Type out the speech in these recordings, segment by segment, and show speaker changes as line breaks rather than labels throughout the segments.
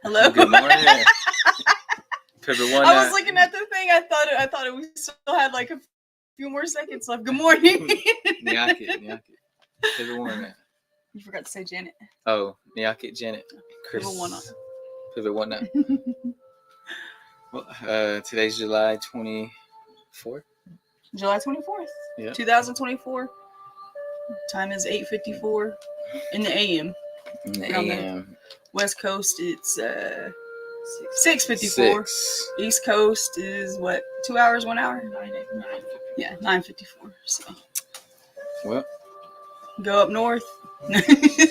Hello.
Good morning. Pivot one.
I was looking at the thing. I thought it we still had like a few more seconds left. Good morning.
Nyakit. Pivot one.
You forgot to say Janet.
Oh, Nyakit, Janet, Chris.
Pivot one on.
Pivot one. Well, today's July 24th.
July 24th.
Yeah.
2024. Time is 8:54 in the AM.
In the
On the
AM.
West Coast, it's 6:54.
6.
East Coast is what? 2 hours, 1 hour? Yeah, 9:54. So
Well,
go up north.
up
It's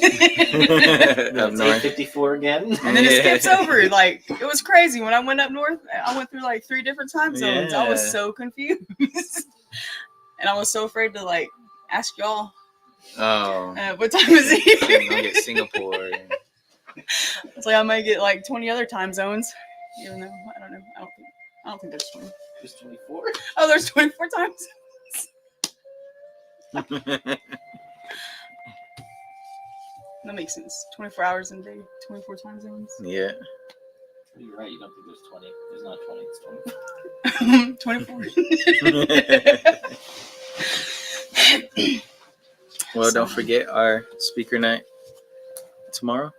north.
8:54 again.
And then it skips over. Like, it was crazy. When I went up north, I went through like 3 different time zones. I was
Yeah.
so confused. And I was so afraid to like ask y'all,
Oh.
what time is
I'm
it?
gonna get Singapore.
It's like I might get like 20 other time zones. Even though, I don't know. I don't think there's 20.
Just 24.
Oh, there's 24 times. That makes sense. 24 hours in a day, 24 time zones.
Yeah.
You're right. You don't think there's 20. There's not 20. It's 24.
24.
Well, don't forget our speaker night tomorrow.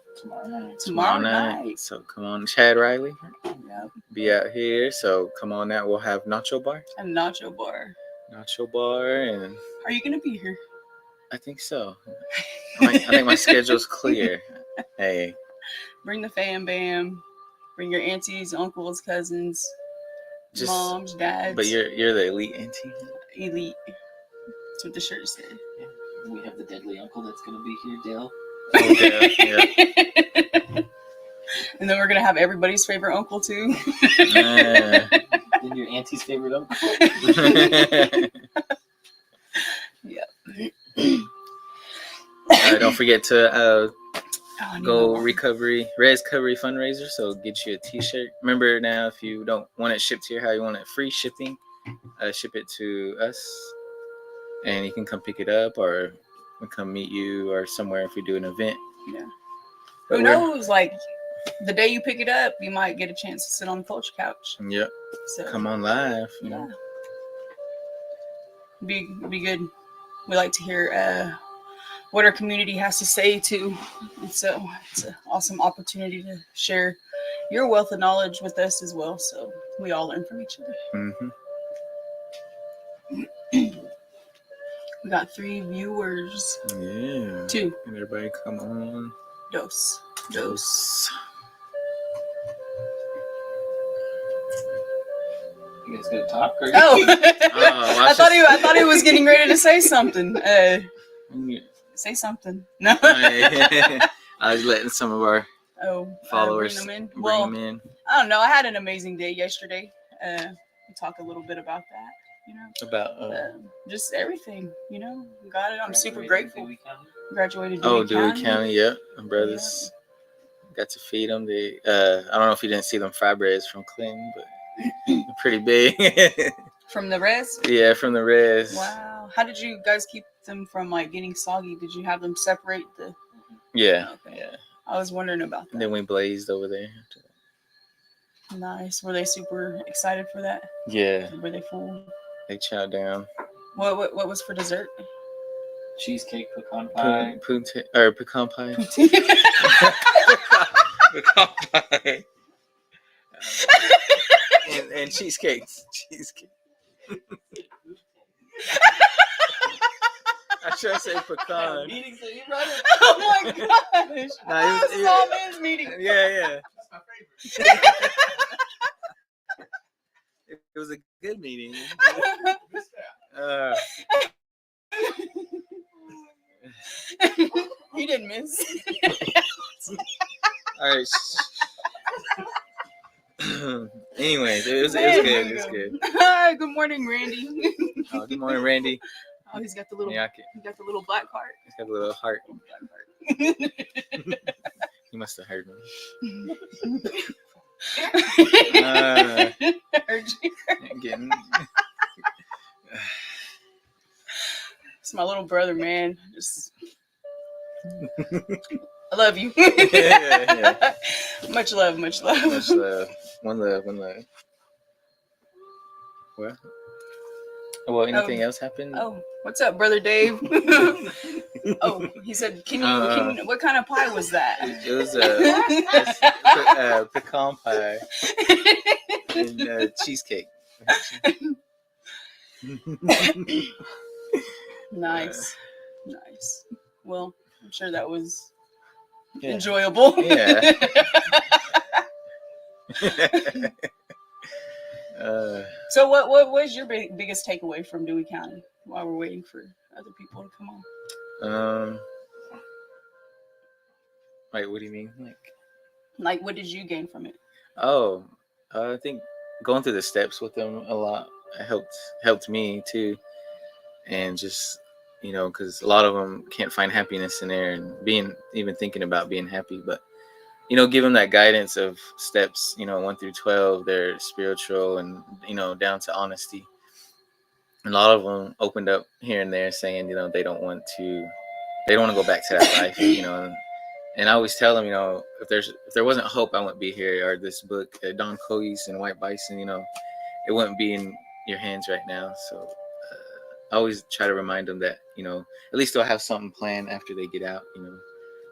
Tomorrow night.
So come on, Chad Riley.
Yep.
Be out here. So come on out. We'll have nacho bar.
A nacho bar.
And
Are you gonna be here?
I think so. I think my schedule's clear. Hey.
Bring the fam bam. Bring your aunties, uncles, cousins,
Just,
moms, dads.
But you're the elite auntie.
Elite. That's what the shirt said.
We have the deadly uncle that's going to be here, Dale.
Okay, yeah.
And then we're gonna have everybody's favorite uncle too.
Yeah.
Then your auntie's favorite uncle.
Don't forget to
Oh, I need
go
more.
Recovery fundraiser. So get you a t-shirt. Remember now, if you don't want it shipped to your house, you want it free shipping, ship it to us, and you can come pick it up, or we come meet you or somewhere if we do an event.
Yeah.
But
Who knows? Like the day you pick it up, you might get a chance to sit on the culture couch.
Yep.
So
Come on live. You
yeah,
know.
be good. We like to hear what our community has to say too. And so it's an awesome opportunity to share your wealth of knowledge with us as well. So we all learn from each other.
Mm-hmm.
We got 3 viewers.
Yeah.
2.
And everybody come on.
Dose.
You guys gonna talk? Or
Oh,
watch
I thought he was getting ready to say something. Say something. No.
I was letting some of our followers
bring them in.
bring
Well,
them in.
I don't know. I had an amazing day yesterday. We'll talk a little bit about that. You know,
About
just everything. You know, got it. I'm super grateful. Graduated.
Dewey County. Yep. My brothers got to feed them. They I don't know if you didn't see them fry breads from Clinton, but they're pretty big.
From the res.
Yeah, from the res.
Wow. How did you guys keep them from like getting soggy? Did you have them separate the?
Yeah.
Okay.
Yeah.
I was wondering about that.
And then we blazed over there.
Nice. Were they super excited for that?
Yeah.
Were they full?
They chowed down.
What was for dessert?
Cheesecake, pecan pie.
Pecan pie. Pecan pie. And cheesecake. I should say pecan.
Meetings that you run.
Oh my gosh!
Nah,
This is all men's meeting.
Yeah. It was a good meeting.
You didn't miss.
All right. Anyways, it was good. It was good.
Hi, good morning, Randy.
Good morning, Randy.
Oh, he's got the little.
Yeah,
He got the little black heart.
he's got a little heart. He must have heard me.
Heard you.
Getting.
It's my little brother, man. Just I love you.
Yeah.
Much love, much love.
Much love. One love, one love. Well, well, anything else happened?
Oh, what's up, brother Dave? Oh, he said, what kind of pie was that?
It was pecan pie and cheesecake.
Nice. Well, I'm sure that was
Yeah.
enjoyable.
Yeah.
So what was your biggest takeaway from Dewey County while we're waiting for other people to come on?
Like, what do you mean?
Like, what did you gain from it?
Oh, I think going through the steps with them a lot helped me too, and just because a lot of them can't find happiness in there, and even thinking about being happy, but give them that guidance of steps 1 through 12. They're spiritual and down to honesty. And a lot of them opened up here and there saying they don't want to go back to that life, and I always tell them, if there wasn't hope, I wouldn't be here, or this book, Don Coyes and White Bison, it wouldn't be in your hands right now. So I always try to remind them that at least they'll have something planned after they get out,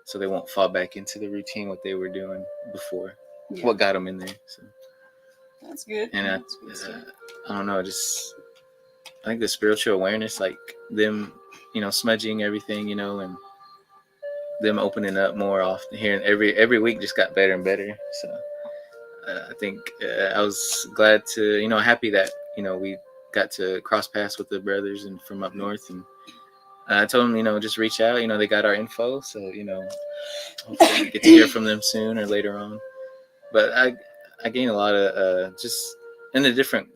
so they won't fall back into the routine what they were doing before, what got them in there. So
that's good.
And
that's good
I don't know, I think the spiritual awareness, like them, smudging everything, and them opening up more often here, and every week just got better and better. So I think I was glad to, happy that we got to cross paths with the brothers and from up north, and I told them, just reach out. They got our info, so hopefully we get to hear from them soon or later on. But I gained a lot of just in the different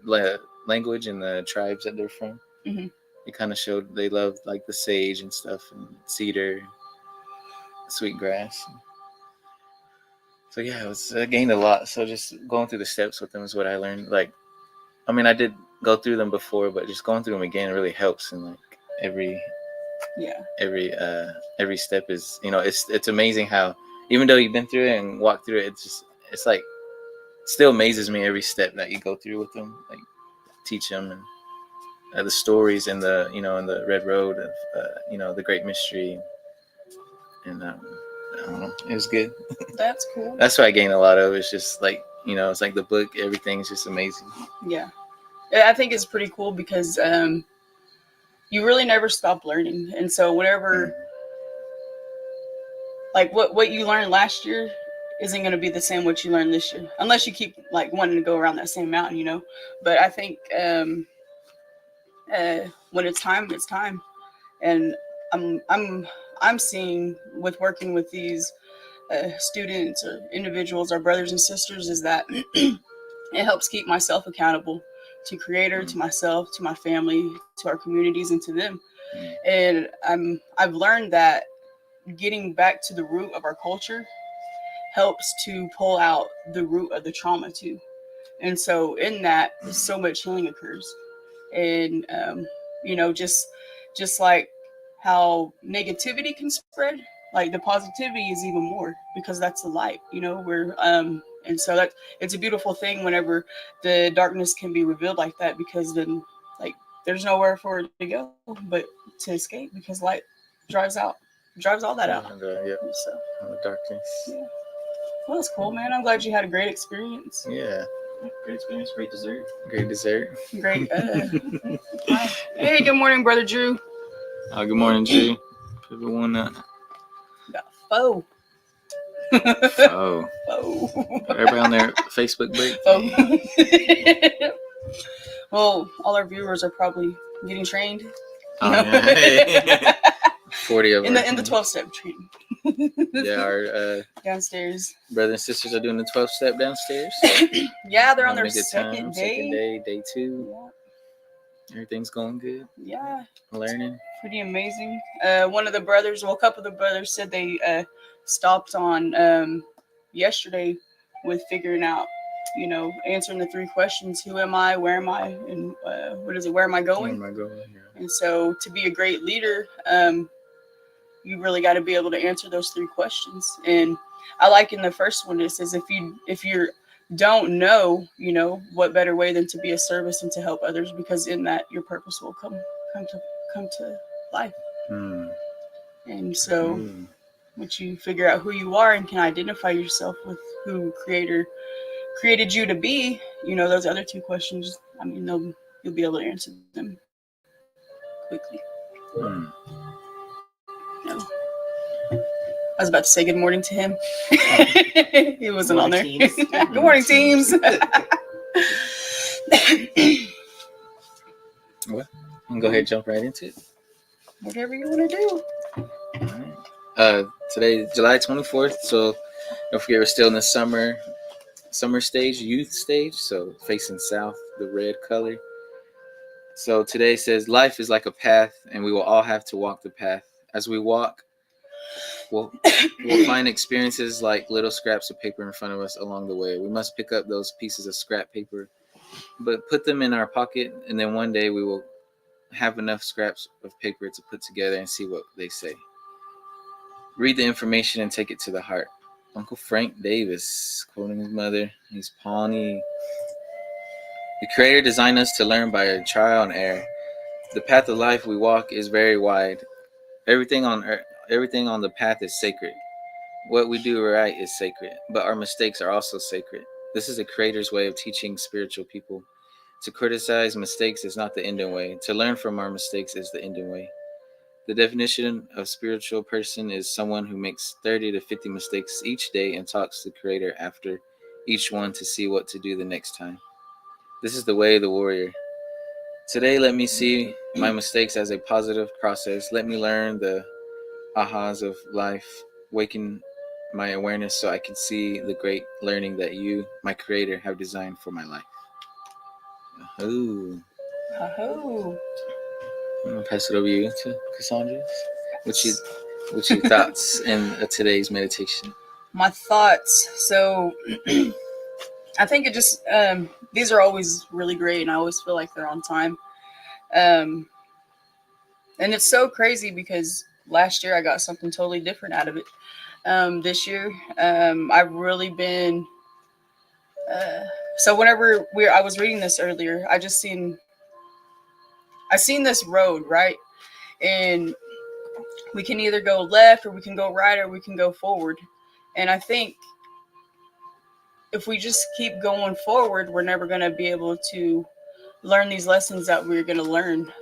language and the tribes that they're from.
Mm-hmm.
It kind of showed they loved like the sage and stuff, and cedar, sweet grass. So yeah, I gained a lot. So just going through the steps with them is what I learned. Like, I mean, I did go through them before, but just going through them again really helps. And like every step is, it's amazing how even though you've been through it and walked through it, it's like still amazes me every step that you go through with them. Like teach them and the stories and the in the Red Road of the Great Mystery. And I don't know, it was good.
That's cool.
That's what I gained a lot of. It's just like it's like the book. Everything's just amazing.
Yeah, I think it's pretty cool because you really never stop learning, and so whatever, like what you learned last year isn't going to be the same what you learned this year, unless you keep like wanting to go around that same mountain, But I think when it's time, it's time, and I'm seeing with working with these students or individuals, our brothers and sisters, is that it helps keep myself accountable to Creator, to myself, to my family, to our communities, and to them. And I've learned that getting back to the root of our culture helps to pull out the root of the trauma too. And so in that, so much healing occurs. And just like how negativity can spread, like the positivity is even more, because that's the light, and so it's a beautiful thing whenever the darkness can be revealed like that, because then like there's nowhere for it to go but to escape, because light drives all that out.
And,
So
the darkness.
Yeah. Well, that's cool, man. I'm glad you had a great experience.
Yeah.
Great experience, great dessert.
Great dessert.
Great. Hey, good morning, brother Drew.
Good morning, Drew. Everyone.
Pho.
Oh.
Pho.
Everybody on their Facebook break.
Pho. Well, all our viewers are probably getting trained.
Oh, yeah. 40 of them.
In the 12-step training.
Yeah, our
downstairs.
brothers and sisters are doing the 12-step downstairs.
Yeah, they're on
Having
their
a good time.
second
Second
day.
day 2.
Yeah.
Everything's going good.
Yeah.
Learning.
Pretty amazing. A couple of the brothers said they stopped on yesterday with figuring out, answering the 3 questions: who am I, where am I, and where am I going?
Where am I going? Yeah.
And so to be a great leader, you really got to be able to answer those 3 questions. And I like in the first one, it says if you don't know, what better way than to be a service and to help others, because in that your purpose will come to life.
Hmm.
And so
Ooh.
once you figure out who you are and can identify yourself with who Creator created you to be, those other two questions, you'll be able to answer them quickly.
Hmm.
No. I was about to say good morning to him. He wasn't on there.
Morning, teams.
Good morning, teams.
Well, and go ahead and jump right into it.
Whatever you want to do.
All right. Today, July 24th. So don't forget, we're still in the summer stage, youth stage. So facing south, the red color. So today says life is like a path, and we will all have to walk the path. As we walk, we'll find experiences like little scraps of paper in front of us along the way. We must pick up those pieces of scrap paper, but put them in our pocket, and then one day we will have enough scraps of paper to put together and see what they say. Read the information and take it to the heart. Uncle Frank Davis, quoting his mother, he's Pawnee. The Creator designed us to learn by trial and error. The path of life we walk is very wide. Everything on the path is sacred. What we do right is sacred, but our mistakes are also sacred. This is the Creator's way of teaching spiritual people. To criticize mistakes is not the ending way. To learn from our mistakes is the ending way. The definition of spiritual person is someone who makes 30 to 50 mistakes each day and talks to the Creator after each one to see what to do the next time. This is the way of the warrior. Today, let me see my mistakes as a positive process. Let me learn the ahas of life, waken my awareness so I can see the great learning that you, my Creator, have designed for my life. Ooh.
Oh.
I'm gonna pass it over to you to Cassandra. What's your thoughts in today's meditation?
My thoughts. So I think it just these are always really great, and I always feel like they're on time. And it's so crazy because last year I got something totally different out of it. This year, I've really been. So whenever I was reading this earlier, I seen this road, right? And we can either go left or we can go right or we can go forward. And I think if we just keep going forward, we're never going to be able to learn these lessons that we're going to learn.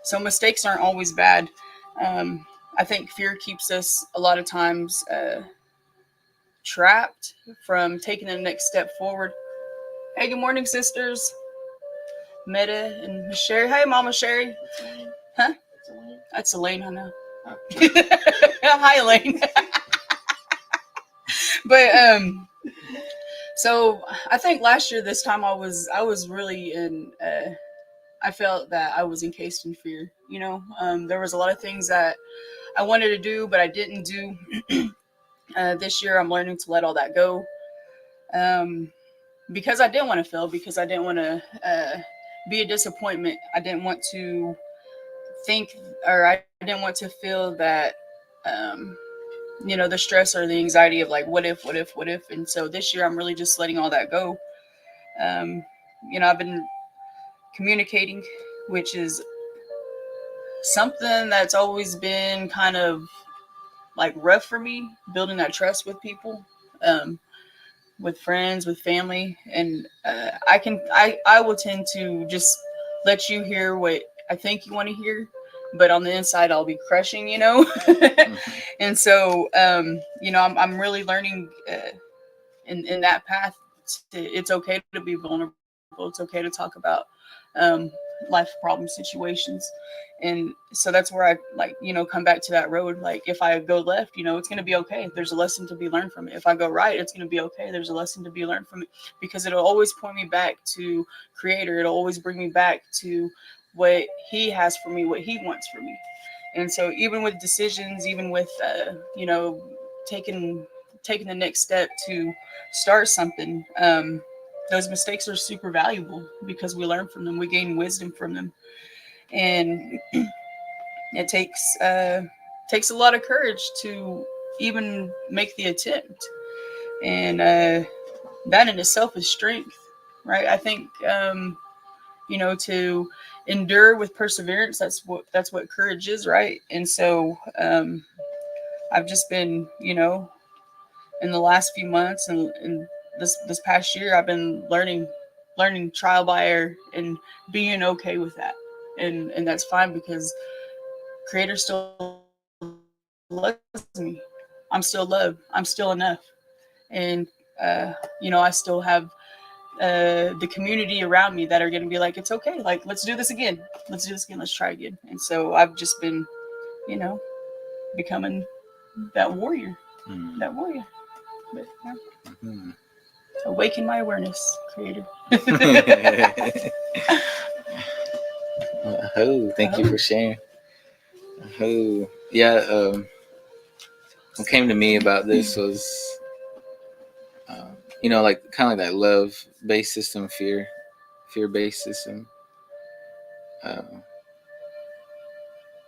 So mistakes aren't always bad. I think fear keeps us a lot of times trapped from taking the next step forward. Hey, good morning, sisters. Meta and Miss Sherry. Hey, Mama Sherry. Huh? That's Elaine, I know.
Oh.
Hi, Elaine. But so I think last year this time I was really in. I felt that I was encased in fear. There was a lot of things that I wanted to do, but I didn't do. This year I'm learning to let all that go. Because I didn't want to fail, because I didn't want to be a disappointment. I didn't want to think, or I didn't want to feel that, the stress or the anxiety of like, what if. And so this year I'm really just letting all that go. I've been communicating, which is something that's always been kind of like rough for me, building that trust with people. With friends, with family, and I will tend to just let you hear what I think you want to hear, but on the inside I'll be crushing, And so I'm really learning in that path. It's okay to be vulnerable. It's okay to talk about life problem situations. And so that's where I come back to that road. Like if I go left, it's going to be okay. There's a lesson to be learned from it. If I go right, it's going to be okay. There's a lesson to be learned from it, because it'll always point me back to Creator. It'll always bring me back to what He has for me, what He wants for me. And so even with decisions, even with, taking the next step to start something, those mistakes are super valuable because we learn from them. We gain wisdom from them. And it takes takes a lot of courage to even make the attempt, and that in itself is strength, right? I think to endure with perseverance, that's what courage is, right? And so I've just been, in the last few months and this past year, I've been learning trial by error and being okay with that, and that's fine because Creator still loves me. I'm still loved. I'm still enough, and I still have the community around me that are going to be like, it's okay, like let's do this again, let's try again. And so I've just been, becoming that warrior. But, awaken my awareness, Creator.
Thank you for sharing. What came to me about this was like kind of like that love-based system, fear-based system, and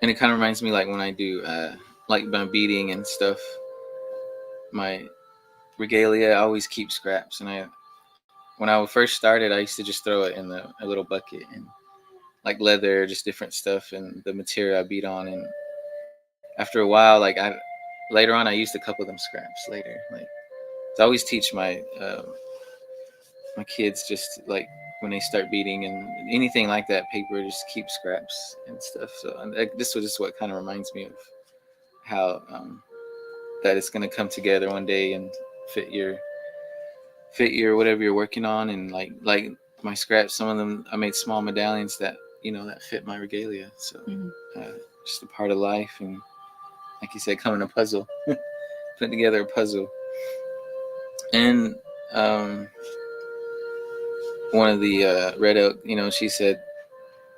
it kind of reminds me like when I do like my beading and stuff, my regalia, I always keep scraps, and when I first started, I used to just throw it in a little bucket, and like leather, just different stuff, and the material I beat on. And after a while, like later on, I used a couple of them scraps later. Like, so I always teach my kids, just like when they start beating and anything like that, paper, just keep scraps and stuff. So this was just what kind of reminds me of how that it's going to come together one day and fit your whatever you're working on. And like my scraps, some of them I made small medallions that that fit my regalia. So just a part of life, and like you said, coming a puzzle, putting together a puzzle. And one of the Red Elk, she said,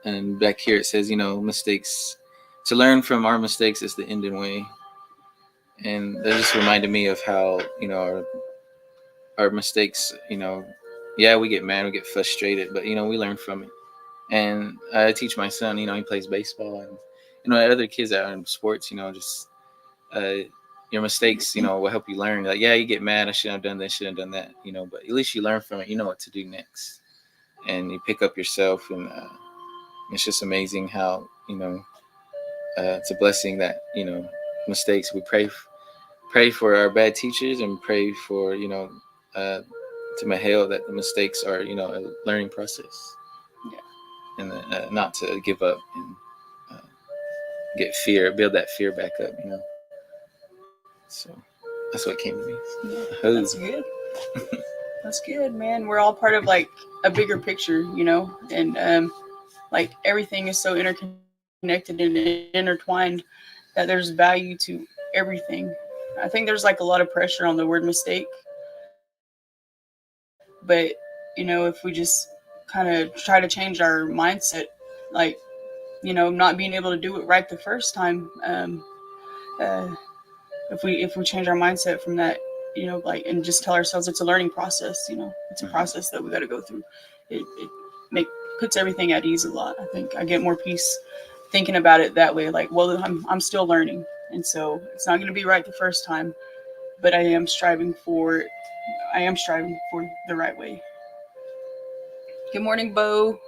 and back here it says, mistakes, to learn from our mistakes is the Indian way. And that just reminded me of how our mistakes, we get mad, we get frustrated, but we learn from it. And I teach my son, he plays baseball, and other kids that are in sports, just your mistakes, will help you learn. Like, you get mad, I shouldn't have done this, shouldn't have done that, but at least you learn from it. You know what to do next, and you pick up yourself. And it's just amazing how it's a blessing that mistakes. We pray for our bad teachers, and pray for to Mahale that the mistakes are a learning process. And not to give up and build that fear back up, So that's what came to me.
Yeah, that's good. That's good, man. We're all part of like a bigger picture, and like everything is so interconnected and intertwined that there's value to everything. I think there's like a lot of pressure on the word mistake, but if we just kind of try to change our mindset, like not being able to do it right the first time, if we change our mindset from that, and just tell ourselves it's a learning process, it's a process that we got to go through, it puts everything at ease a lot. I think I get more peace thinking about it that way, like, well, I'm still learning, and so it's not going to be right the first time, but I am striving for the right way. Good morning, Bo.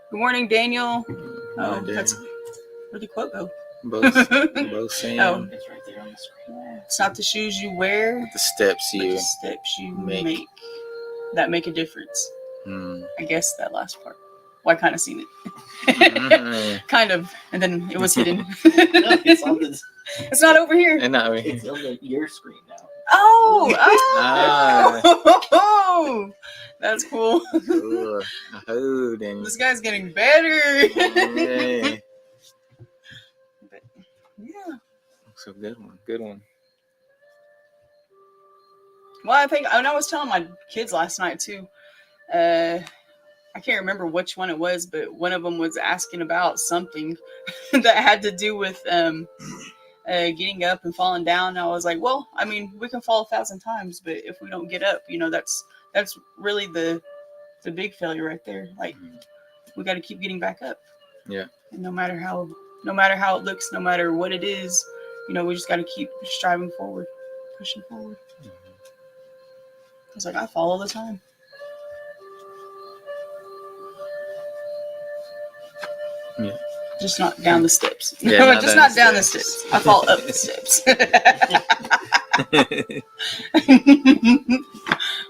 Good morning, Daniel. That's where'd the quote go?
Both saying,
It's right there on the screen.
It's not the shoes you wear,
the steps
but
you
the steps you make that make a difference. I guess that last part. Well, I kind of seen it. Kind of. And then it was hidden.
No, it's on this.
It's not over here.
And not
It's on your screen now.
Oh, that's cool.
Oh, Daniel.
This guy's getting better.
Yeah.
But, yeah.
So good one.
Well, I think, and I was telling my kids last night too. I can't remember which one it was, but one of them was asking about something that had to do with getting up and falling down. And I was like, well, I mean, we can fall 1,000 times, but if we don't get up, that's really the big failure right there. Like, we got to keep getting back up.
Yeah.
And no matter how it looks, no matter what it is, we just got to keep striving forward, pushing forward. It's like I fall all the time.
Yeah.
Just not down the steps.
Yeah,
No,
not
just
down
not
the
down the
steps.
steps. I fall up the steps.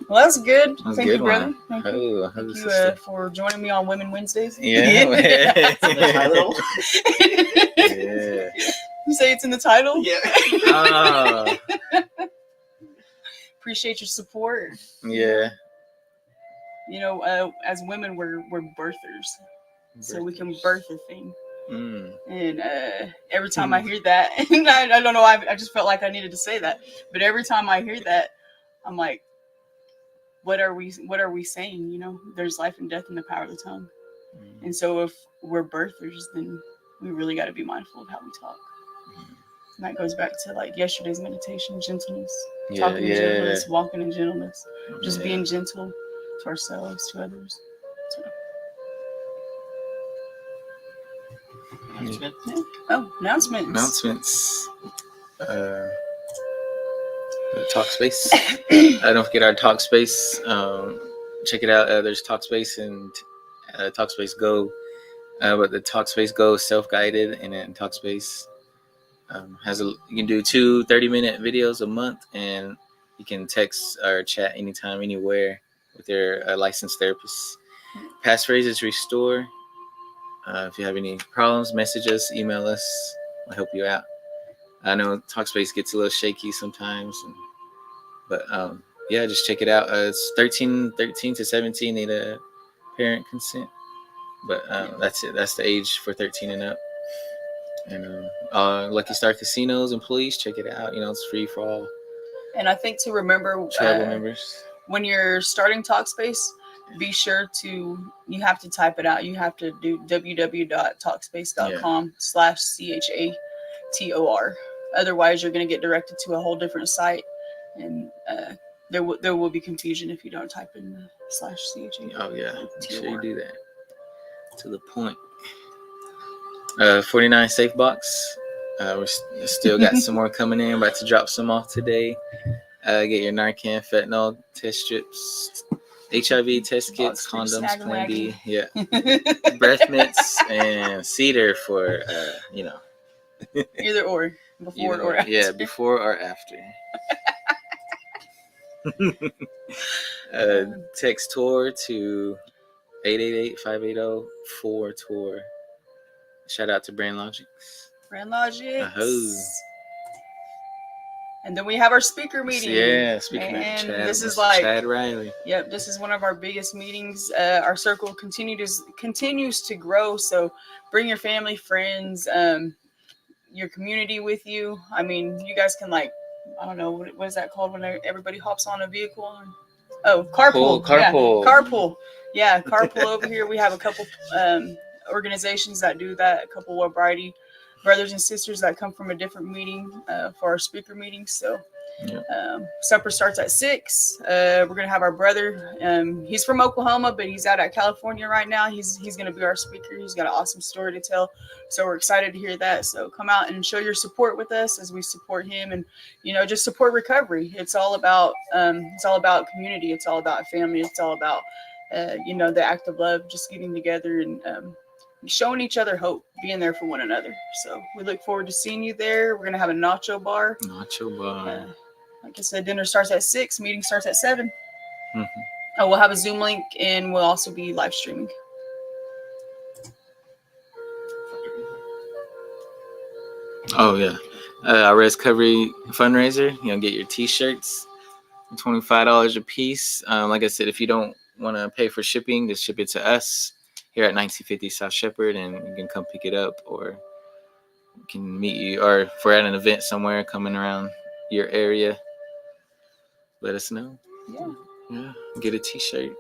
Well, that's good.
That's a
Thank
good
you, brother.
one.
Thank you.
Oh,
Thank you
sister.
for joining me on Women Wednesdays.
Yeah.
The title.
Yeah.
You say it's in the title?
Yeah.
Oh,
Appreciate your support.
yeah.
As women, we're birthers, so we can birth a thing.
Mm.
And every time I hear that, and I don't know, I just felt like I needed to say that. But every time I hear that, I'm like, what are we saying? There's life and death in the power of the tongue.
Mm.
And so if we're birthers, then we really got to be mindful of how we talk. And that goes back to like yesterday's meditation, gentleness, talking in gentleness, walking in gentleness, just being gentle to ourselves, to others. So,
Announcement.
oh, announcements.
Announcements. The Talkspace. Don't forget our Talkspace. Check it out. There's Talkspace and Talkspace Go. But the Talkspace Go is self-guided, and then Talkspace you can do 2 30-minute videos a month, and you can text or chat anytime, anywhere with your licensed therapist. Passphrases Restore. If you have any problems, message us, email us. We'll help you out. I know Talkspace gets a little shaky sometimes, but just check it out. It's 13 to 17 need a parent consent, but that's it. That's the age for 13 and up. And Lucky Star Casinos employees, check it out. It's free for all
And I think to remember
travel members.
when you're starting Talkspace, be sure you have to type it out. You have to do www.talkspace.com/CHATOR. Otherwise, you're going to get directed to a whole different site, and there will be confusion if you don't type in the /CHATOR.
Oh yeah, make sure you do that. To the point. 49 Safe Box. We still got some more coming in. About to drop some off today. Get your Narcan, fentanyl test strips, HIV test kits, condoms, Plan B, breath mints, and cedar for
Either or, before or after.
Yeah, before or after. Text TOR to 888-580-4TOR. Shout out to Brand Logics.
Brand Logics.
Uh-huh.
And then we have our speaker meeting.
Yeah, speaker meeting.
And
Chad,
this is like
Chad Riley.
Yep, this is one of our biggest meetings. Our circle continues to grow. So bring your family, friends, your community with you. I mean, you guys can I don't know, what is that called when everybody hops on a vehicle? Carpool.
Carpool.
Yeah, carpool. Yeah, carpool over here. We have a couple organizations that do that, a couple of variety brothers and sisters that come from a different meeting for our speaker meetings. So supper starts at 6. We're gonna have our brother. He's from Oklahoma, but he's out at California right now. He's gonna be our speaker. He's got an awesome story to tell. So we're excited to hear that. So come out and show your support with us as we support him, and just support recovery. It's all about community. It's all about family. It's all about the act of love, just getting together and showing each other hope, being there for one another. So we look forward to seeing you there. We're gonna have a nacho bar. Like I said, dinner starts at 6, meeting starts at 7.
Mm-hmm.
We'll have a Zoom link, and we'll also be live streaming.
Oh yeah, our Recovery fundraiser. Get your T-shirts, $25 a piece. Like I said, if you don't want to pay for shipping, just ship it to us here at 1950 South Shepherd, and you can come pick it up, or we can meet you, or if we're at an event somewhere coming around your area, let us know. Yeah, get a T-shirt.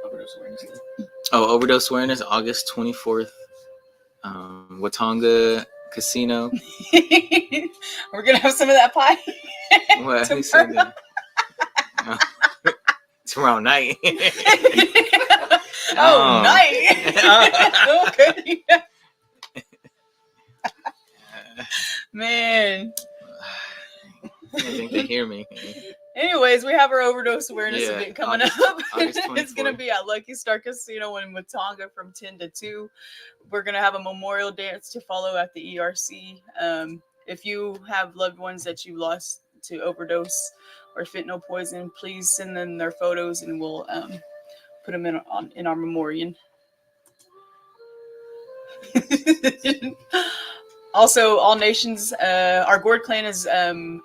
Overdose awareness day.
Overdose awareness, August 24th. Watonga Casino.
We're gonna have some of that pie.
What? Who said that? Tomorrow night.
Night. Okay. Man.
I think they hear me.
Anyways, we have our overdose awareness
Yeah,
event coming
August-
up.
August
It's gonna
24th.
be at Lucky Star Casino in Watauga from 10 to 2. We're gonna have a memorial dance to follow at the ERC. If you have loved ones that you lost to overdose or fentanyl poison, please send them their photos and we'll put them in our memorial. Also, all nations, our Gourd clan is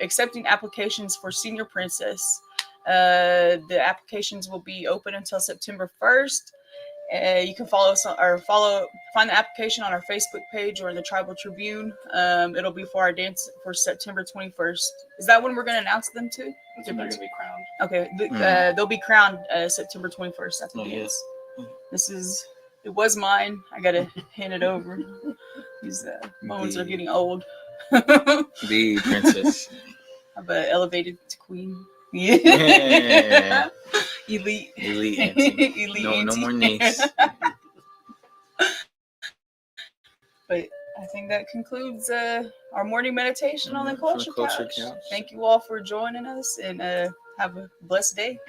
accepting applications for Senior Princess. The applications will be open until September 1st. You can find the application on our Facebook page or in the Tribal Tribune. It'll be for our dance for September 21st. Is that when we're going to announce them too?
That's when they're gonna be crowned.
Okay, they'll be crowned September 21st at the
Oh, yeah.
dance. It was mine. I gotta hand it over. These bones are getting old.
The princess.
I've elevated to queen. Yeah.
Yeah.
Elite.
Elite auntie.
Elite
No
auntie.
more niece.
But I think that concludes our morning meditation on the
From the
Culture,
Culture
Couch.
Couch.
Thank you all for joining us and have a blessed day.